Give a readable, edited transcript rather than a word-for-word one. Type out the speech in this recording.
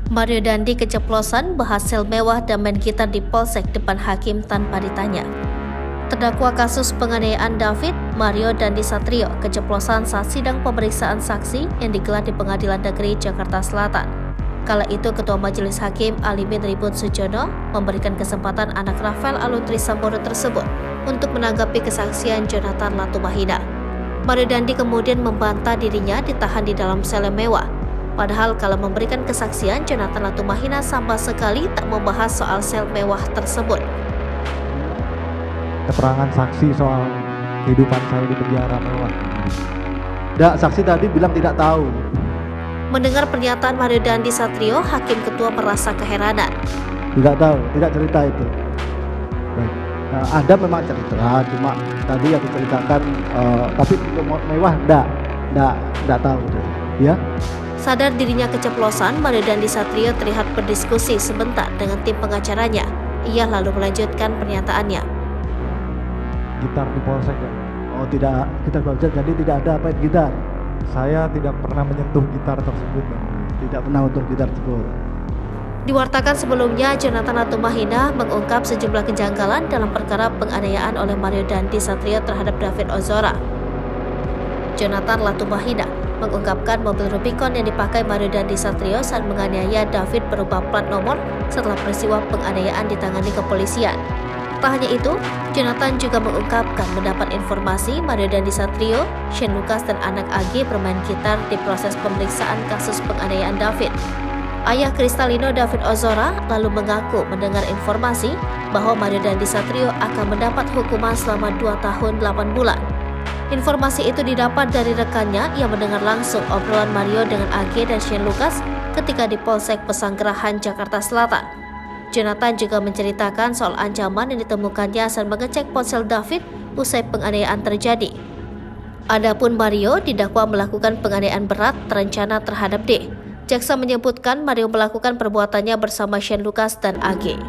Mario Dandi keceplosan berhasil mewah dan main gitar di polsek depan hakim tanpa ditanya. Terdakwa kasus penganiayaan David, Mario Dandi Satrio keceplosan saat sidang pemeriksaan saksi yang digelar di Pengadilan Negeri Jakarta Selatan. Kala itu Ketua Majelis Hakim Alimin Ribut Sujono memberikan kesempatan anak Rafael Aluntri Sambodo tersebut untuk menanggapi kesaksian Jonathan Latumahina. Mario Dandi kemudian membantah dirinya ditahan di dalam sel mewah. Padahal kalau memberikan kesaksian, Jonathan Latumahina sama sekali tak membahas soal sel mewah tersebut. Keterangan saksi soal kehidupan saya di penjara mewah. Saksi tadi bilang tidak tahu. Mendengar pernyataan Mario Dandi Satrio, Hakim Ketua merasa keheranan. Tidak tahu, tidak cerita itu. Ada memang cerita, cuma tadi yang diceritakan, tapi untuk mewah enggak tahu. Ya. Sadar dirinya keceplosan, Mario Dandi Satrio terlihat berdiskusi sebentar dengan tim pengacaranya. Ia lalu melanjutkan pernyataannya. Gitar di polsek ya? Oh tidak, gitar polsek, jadi tidak ada apa gitar. Saya tidak pernah menyentuh gitar tersebut. Tidak pernah untuk gitar tersebut. Diwartakan sebelumnya, Jonathan Latumahina mengungkap sejumlah kejanggalan dalam perkara penganiayaan oleh Mario Dandi Satrio terhadap David Ozora. Jonathan Latumahina mengungkapkan mobil Rubicon yang dipakai Mario Dandi Satrio saat menganiaya David berubah plat nomor setelah peristiwa penganiayaan ditangani kepolisian. Tak hanya itu, Jonathan juga mengungkapkan mendapat informasi Mario Dandi Satrio, Shane Lucas dan anak AG bermain gitar di proses pemeriksaan kasus penganiayaan David. Ayah Kristalino David Ozora lalu mengaku mendengar informasi bahwa Mario Dandi Satrio akan mendapat hukuman selama 2 tahun 8 bulan. Informasi itu didapat dari rekannya yang mendengar langsung obrolan Mario dengan AG dan Shane Lucas ketika di Polsek Pesanggerahan, Jakarta Selatan. Jonathan juga menceritakan soal ancaman yang ditemukannya saat mengecek ponsel David usai penganiayaan terjadi. Adapun Mario didakwa melakukan penganiayaan berat terencana terhadap D. Jaksa menyebutkan Mario melakukan perbuatannya bersama Shane Lucas dan AG.